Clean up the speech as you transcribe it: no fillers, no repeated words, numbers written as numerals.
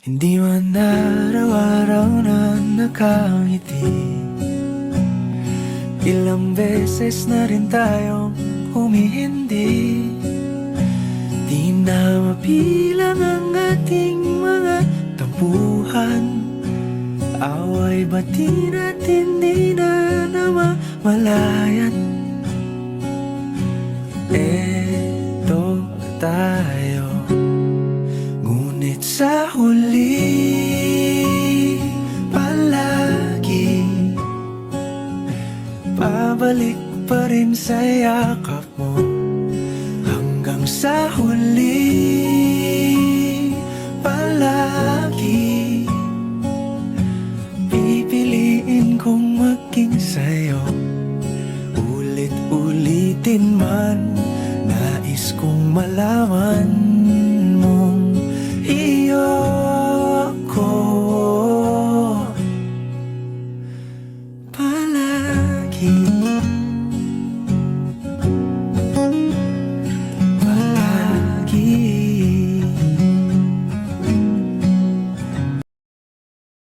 Hindi man araw-araw na nakangiti. Ilang beses na rin tayong humihindi. Di na mapilang ang ating mga tampuhan. Away bati natin di na namamalayan. Eto tayo, ngunit sa huli palagi pabalik pa rin sa yakap mo. Hanggang sa huli palagi pipiliin kong maging sa'yo. Ulit-ulitin man, nais kong malaman mong iyo ko palagi.